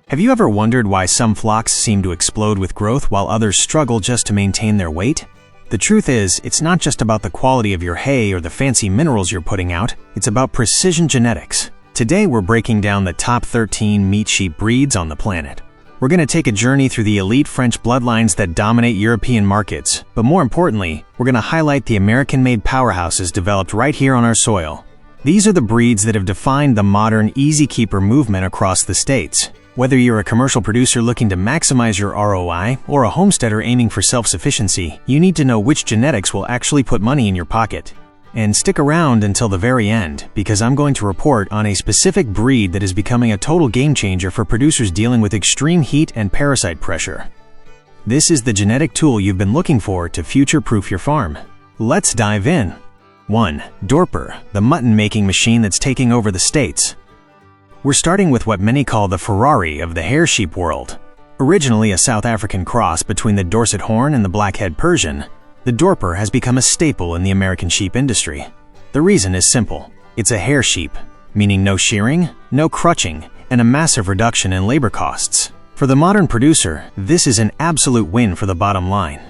Have you ever wondered why some flocks seem to explode with growth while others struggle just to maintain their weight? The truth is, it's not just about the quality of your hay or the fancy minerals you're putting out, it's about precision genetics. Today we're breaking down the top 13 meat sheep breeds on the planet. We're going to take a journey through the elite French bloodlines that dominate European markets, but more importantly, we're going to highlight the American-made powerhouses developed right here on our soil. These are the breeds that have defined the modern easy keeper movement across the states. Whether you're a commercial producer looking to maximize your ROI or a homesteader aiming for self-sufficiency, you need to know which genetics will actually put money in your pocket. And stick around until the very end, because I'm going to report on a specific breed that is becoming a total game changer for producers dealing with extreme heat and parasite pressure. This is the genetic tool you've been looking for to future-proof your farm. Let's dive in. 1. Dorper, the mutton-making machine that's taking over the states. We're starting with what many call the Ferrari of the hair sheep world. Originally a South African cross between the Dorset Horn and the Blackhead Persian, the Dorper has become a staple in the American sheep industry. The reason is simple. It's a hair sheep, meaning no shearing, no crutching, and a massive reduction in labor costs. For the modern producer, this is an absolute win for the bottom line.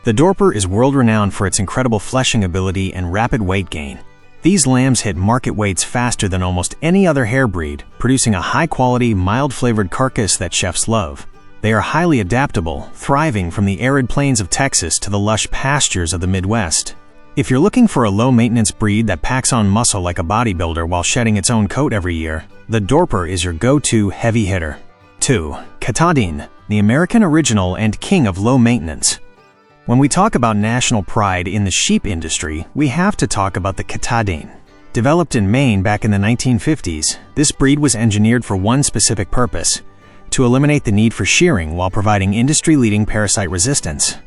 The Dorper is world-renowned for its incredible fleshing ability and rapid weight gain. These lambs hit market weights faster than almost any other hair breed, producing a high-quality, mild-flavored carcass that chefs love. They are highly adaptable, thriving from the arid plains of Texas to the lush pastures of the Midwest. If you're looking for a low-maintenance breed that packs on muscle like a bodybuilder while shedding its own coat every year, the Dorper is your go-to heavy hitter. 2. Katadin, the American original and king of low maintenance. When we talk about national pride in the sheep industry, we have to talk about the Katadin. Developed in Maine back in the 1950s, this breed was engineered for one specific purpose: to eliminate the need for shearing while providing industry-leading parasite resistance.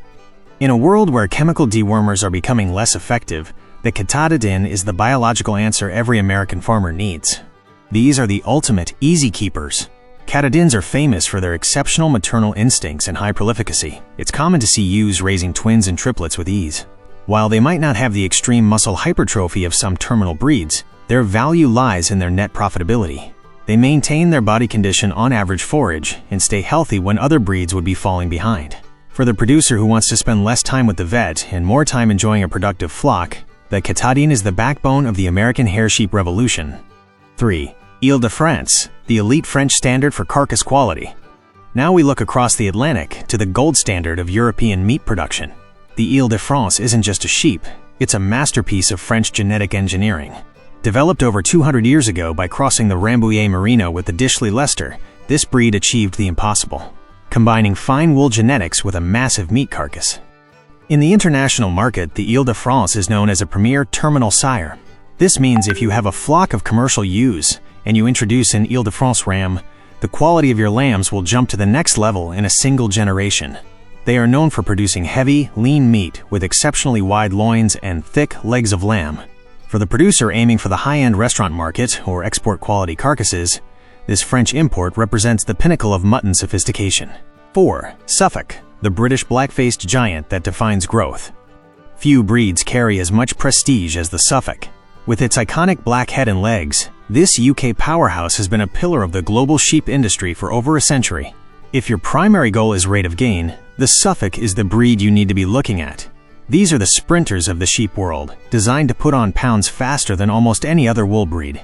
In a world where chemical dewormers are becoming less effective, the Katadin is the biological answer every American farmer needs. These are the ultimate easy keepers. Katadins are famous for their exceptional maternal instincts and high prolificacy. It's common to see ewes raising twins and triplets with ease. While they might not have the extreme muscle hypertrophy of some terminal breeds, their value lies in their net profitability. They maintain their body condition on average forage and stay healthy when other breeds would be falling behind. For the producer who wants to spend less time with the vet and more time enjoying a productive flock, the Katadin is the backbone of the American hair sheep revolution. 3. Ile-de-France, the elite French standard for carcass quality. Now we look across the Atlantic to the gold standard of European meat production. The Ile-de-France isn't just a sheep, it's a masterpiece of French genetic engineering. Developed over 200 years ago by crossing the Rambouillet Merino with the Dishley Leicester, this breed achieved the impossible, combining fine wool genetics with a massive meat carcass. In the international market, the Ile-de-France is known as a premier terminal sire. This means if you have a flock of commercial ewes and you introduce an Ile-de-France ram, the quality of your lambs will jump to the next level in a single generation. They are known for producing heavy, lean meat with exceptionally wide loins and thick legs of lamb. For the producer aiming for the high-end restaurant market or export-quality carcasses, this French import represents the pinnacle of mutton sophistication. 4. Suffolk, the British black-faced giant that defines growth. Few breeds carry as much prestige as the Suffolk. With its iconic black head and legs, this UK powerhouse has been a pillar of the global sheep industry for over a century. If your primary goal is rate of gain, the Suffolk is the breed you need to be looking at. These are the sprinters of the sheep world, designed to put on pounds faster than almost any other wool breed.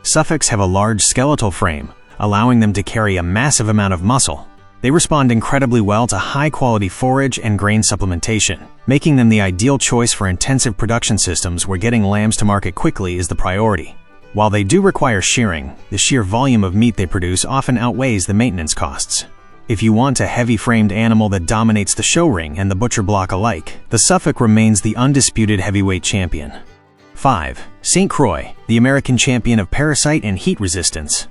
Suffolks have a large skeletal frame, allowing them to carry a massive amount of muscle. They respond incredibly well to high-quality forage and grain supplementation, making them the ideal choice for intensive production systems where getting lambs to market quickly is the priority. While they do require shearing, the sheer volume of meat they produce often outweighs the maintenance costs. If you want a heavy-framed animal that dominates the show ring and the butcher block alike, the Suffolk remains the undisputed heavyweight champion. 5. Saint Croy, the American champion of parasite and heat resistance.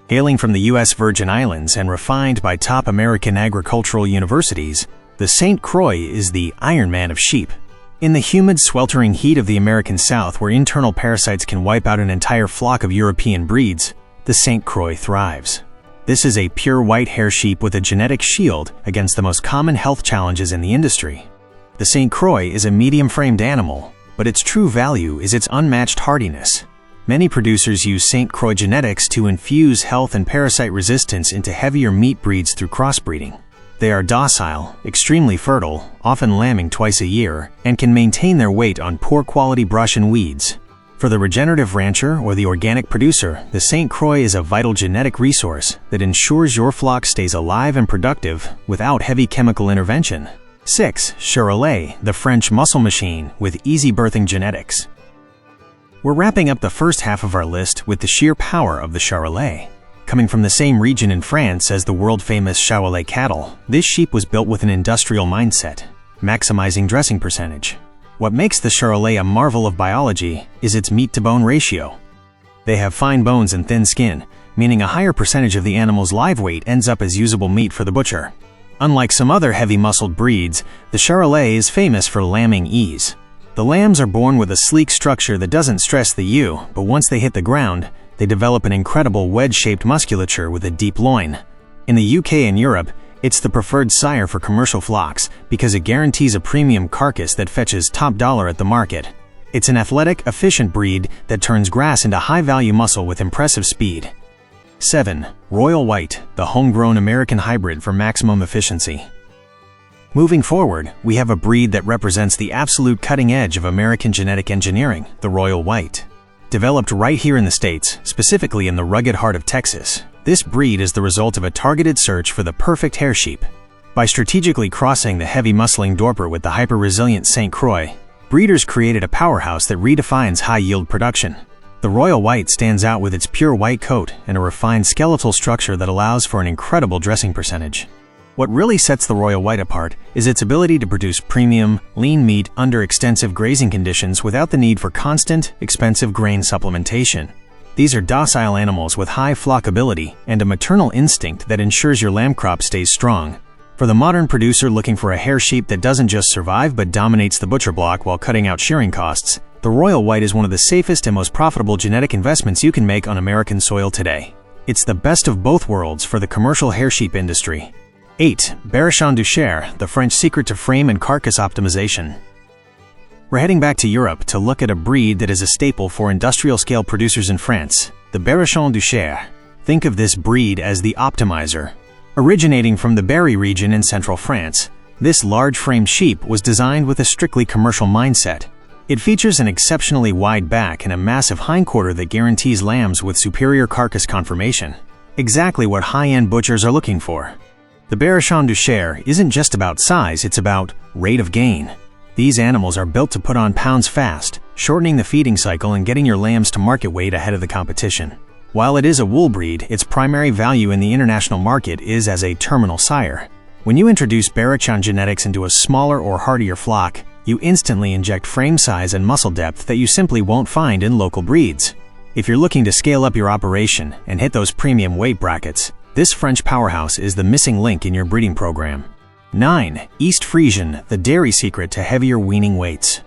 Hailing from the U.S. Virgin Islands and refined by top American agricultural universities, the Saint Croy is the Iron Man of sheep. In the humid, sweltering heat of the American South, where internal parasites can wipe out an entire flock of European breeds, the Saint Croy thrives. This is a pure white hair sheep with a genetic shield against the most common health challenges in the industry. The Saint Croy is a medium-framed animal, but its true value is its unmatched hardiness. Many producers use Saint Croy genetics to infuse health and parasite resistance into heavier meat breeds through crossbreeding. They are docile, extremely fertile, often lambing twice a year, and can maintain their weight on poor quality brush and weeds. For the regenerative rancher or the organic producer, the Saint Croy is a vital genetic resource that ensures your flock stays alive and productive without heavy chemical intervention. 6. Charollais, the French muscle machine with easy birthing genetics. We're wrapping up the first half of our list with the sheer power of the Charollais. Coming from the same region in France as the world-famous Charollais cattle, this sheep was built with an industrial mindset, maximizing dressing percentage. What makes the Charollais a marvel of biology is its meat-to-bone ratio. They have fine bones and thin skin, meaning a higher percentage of the animal's live weight ends up as usable meat for the butcher. Unlike some other heavy-muscled breeds, the Charollais is famous for lambing ease. The lambs are born with a sleek structure that doesn't stress the ewe, but once they hit the ground, they develop an incredible wedge-shaped musculature with a deep loin. In the UK and Europe, it's the preferred sire for commercial flocks because it guarantees a premium carcass that fetches top dollar at the market. It's an athletic, efficient breed that turns grass into high-value muscle with impressive speed. 7. Royal White, the homegrown American hybrid for maximum efficiency. Moving forward, we have a breed that represents the absolute cutting edge of American genetic engineering, the Royal White. Developed right here in the States, specifically in the rugged heart of Texas, this breed is the result of a targeted search for the perfect hair sheep. By strategically crossing the heavy muscling Dorper with the hyper-resilient Saint Croy, breeders created a powerhouse that redefines high-yield production. The Royal White stands out with its pure white coat and a refined skeletal structure that allows for an incredible dressing percentage. What really sets the Royal White apart is its ability to produce premium, lean meat under extensive grazing conditions without the need for constant, expensive grain supplementation. These are docile animals with high flockability and a maternal instinct that ensures your lamb crop stays strong. For the modern producer looking for a hair sheep that doesn't just survive but dominates the butcher block while cutting out shearing costs, the Royal White is one of the safest and most profitable genetic investments you can make on American soil today. It's the best of both worlds for the commercial hair sheep industry. 8. Berrichon du Cher, the French secret to frame and carcass optimization. We're heading back to Europe to look at a breed that is a staple for industrial-scale producers in France, the Berrichon du Cher. Think of this breed as the optimizer. Originating from the Berry region in central France, this large-framed sheep was designed with a strictly commercial mindset. It features an exceptionally wide back and a massive hindquarter that guarantees lambs with superior carcass conformation. Exactly what high-end butchers are looking for. The Berrichon du Cher isn't just about size, it's about rate of gain. These animals are built to put on pounds fast, shortening the feeding cycle and getting your lambs to market weight ahead of the competition. While it is a wool breed, its primary value in the international market is as a terminal sire. When you introduce Berrichon genetics into a smaller or hardier flock, you instantly inject frame size and muscle depth that you simply won't find in local breeds. If you're looking to scale up your operation and hit those premium weight brackets, this French powerhouse is the missing link in your breeding program. 9. East Friesian, the dairy secret to heavier weaning weights.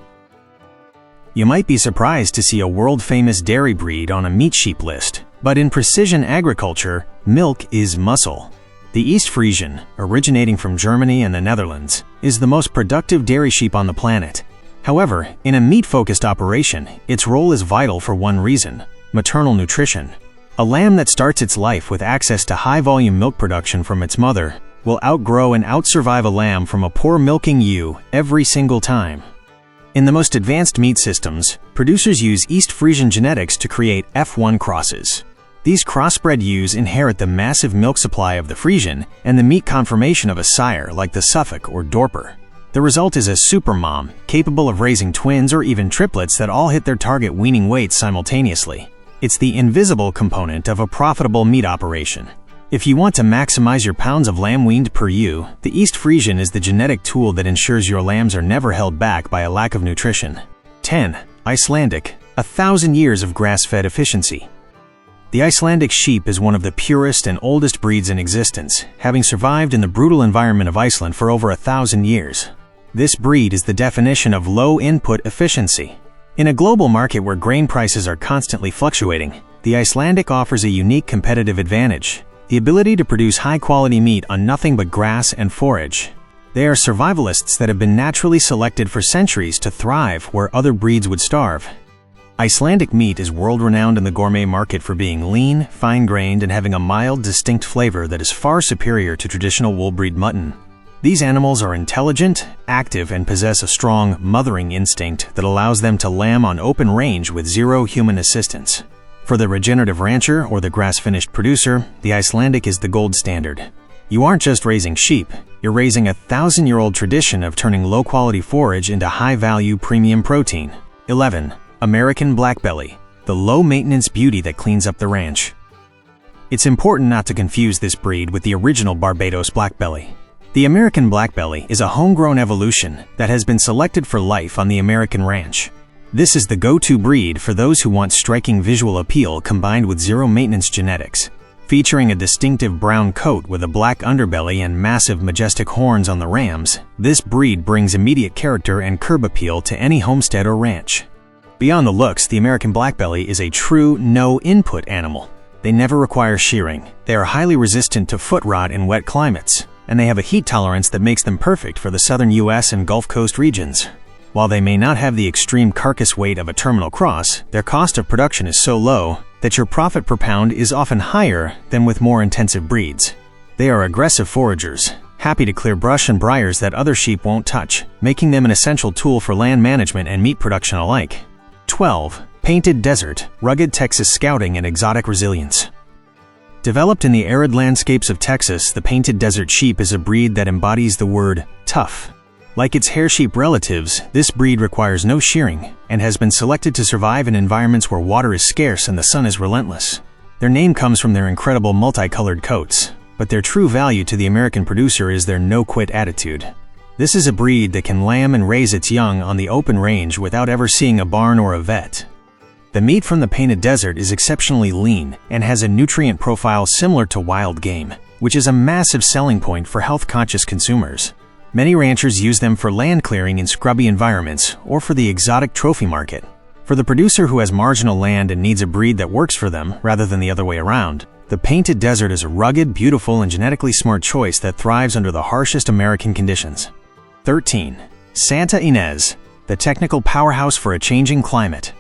You might be surprised to see a world-famous dairy breed on a meat sheep list, but in precision agriculture, milk is muscle. The East Friesian, originating from Germany and the Netherlands, is the most productive dairy sheep on the planet. However, in a meat-focused operation, its role is vital for one reason: maternal nutrition. A lamb that starts its life with access to high-volume milk production from its mother will outgrow and outsurvive a lamb from a poor milking ewe every single time. In the most advanced meat systems, producers use East Friesian genetics to create F1 crosses. These crossbred ewes inherit the massive milk supply of the Friesian and the meat conformation of a sire like the Suffolk or Dorper. The result is a super mom, capable of raising twins or even triplets that all hit their target weaning weights simultaneously. It's the invisible component of a profitable meat operation. If you want to maximize your pounds of lamb weaned per ewe, the East Friesian is the genetic tool that ensures your lambs are never held back by a lack of nutrition. 10. Icelandic, 1,000 years of grass-fed efficiency. The Icelandic sheep is one of the purest and oldest breeds in existence, having survived in the brutal environment of Iceland for over 1,000 years. This breed is the definition of low-input efficiency. In a global market where grain prices are constantly fluctuating, the Icelandic offers a unique competitive advantage: the ability to produce high-quality meat on nothing but grass and forage. They are survivalists that have been naturally selected for centuries to thrive where other breeds would starve. Icelandic meat is world-renowned in the gourmet market for being lean, fine-grained, and having a mild, distinct flavor that is far superior to traditional wool-breed mutton. These animals are intelligent, active, and possess a strong mothering instinct that allows them to lamb on open range with zero human assistance. For the regenerative rancher or the grass-finished producer, the Icelandic is the gold standard. You aren't just raising sheep, you're raising a 1,000-year-old tradition of turning low-quality forage into high-value premium protein. 11. American Blackbelly, the low-maintenance beauty that cleans up the ranch. It's important not to confuse this breed with the original Barbados Blackbelly. The American Blackbelly is a homegrown evolution that has been selected for life on the American ranch. This is the go-to breed for those who want striking visual appeal combined with zero-maintenance genetics. Featuring a distinctive brown coat with a black underbelly and massive majestic horns on the rams, this breed brings immediate character and curb appeal to any homestead or ranch. Beyond the looks, the American Blackbelly is a true no-input animal. They never require shearing, they are highly resistant to foot rot in wet climates, and they have a heat tolerance that makes them perfect for the southern US and Gulf Coast regions. While they may not have the extreme carcass weight of a terminal cross, their cost of production is so low that your profit per pound is often higher than with more intensive breeds. They are aggressive foragers, happy to clear brush and briars that other sheep won't touch, making them an essential tool for land management and meat production alike. 12. Painted Desert, rugged Texas scouting and exotic resilience. Developed in the arid landscapes of Texas, the Painted Desert sheep is a breed that embodies the word tough. Like its hair sheep relatives, this breed requires no shearing and has been selected to survive in environments where water is scarce and the sun is relentless. Their name comes from their incredible multicolored coats, but their true value to the American producer is their no-quit attitude. This is a breed that can lamb and raise its young on the open range without ever seeing a barn or a vet. The meat from the Painted Desert is exceptionally lean and has a nutrient profile similar to wild game, which is a massive selling point for health-conscious consumers. Many ranchers use them for land clearing in scrubby environments or for the exotic trophy market. For the producer who has marginal land and needs a breed that works for them rather than the other way around, the Painted Desert is a rugged, beautiful, and genetically smart choice that thrives under the harshest American conditions. 13. Santa Inez, the technical powerhouse for a changing climate.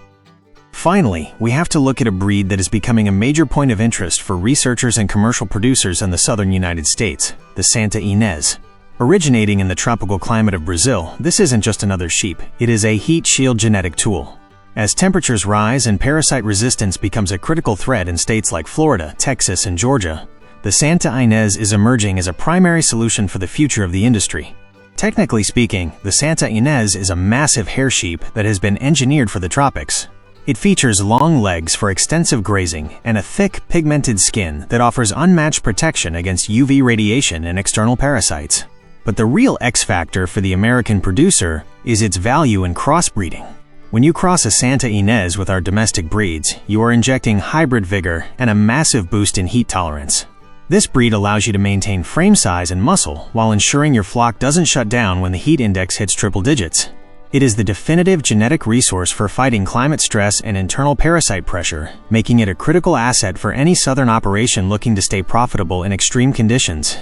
Finally, we have to look at a breed that is becoming a major point of interest for researchers and commercial producers in the southern United States, the Santa Inez. Originating in the tropical climate of Brazil, this isn't just another sheep, it is a heat shield genetic tool. As temperatures rise and parasite resistance becomes a critical threat in states like Florida, Texas, and Georgia, the Santa Inez is emerging as a primary solution for the future of the industry. Technically speaking, the Santa Inez is a massive hair sheep that has been engineered for the tropics. It features long legs for extensive grazing and a thick, pigmented skin that offers unmatched protection against UV radiation and external parasites. But the real X factor for the American producer is its value in crossbreeding. When you cross a Santa Inez with our domestic breeds, you are injecting hybrid vigor and a massive boost in heat tolerance. This breed allows you to maintain frame size and muscle while ensuring your flock doesn't shut down when the heat index hits triple digits. It is the definitive genetic resource for fighting climate stress and internal parasite pressure, making it a critical asset for any southern operation looking to stay profitable in extreme conditions.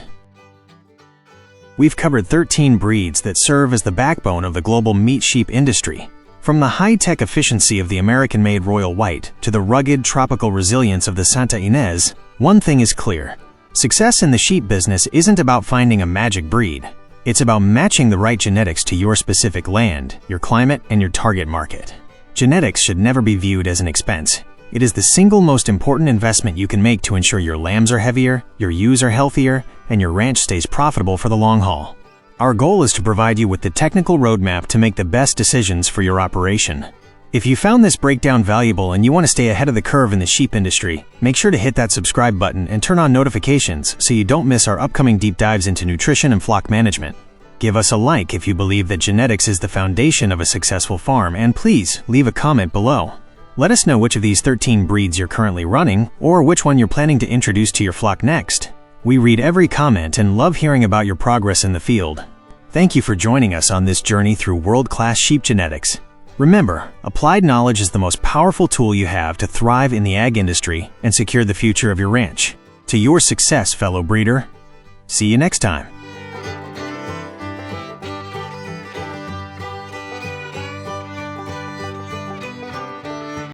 We've covered 13 breeds that serve as the backbone of the global meat sheep industry. From the high-tech efficiency of the American-made Royal White to the rugged tropical resilience of the Santa Inez, one thing is clear. Success in the sheep business isn't about finding a magic breed. It's about matching the right genetics to your specific land, your climate, and your target market. Genetics should never be viewed as an expense. It is the single most important investment you can make to ensure your lambs are heavier, your ewes are healthier, and your ranch stays profitable for the long haul. Our goal is to provide you with the technical roadmap to make the best decisions for your operation. If you found this breakdown valuable and you want to stay ahead of the curve in the sheep industry, make sure to hit that subscribe button and turn on notifications so you don't miss our upcoming deep dives into nutrition and flock management. Give us a like if you believe that genetics is the foundation of a successful farm, and please leave a comment below. Let us know which of these 13 breeds you're currently running or which one you're planning to introduce to your flock next. We read every comment and love hearing about your progress in the field. Thank you for joining us on this journey through world-class sheep genetics. Remember, applied knowledge is the most powerful tool you have to thrive in the ag industry and secure the future of your ranch. To your success, fellow breeder. See you next time.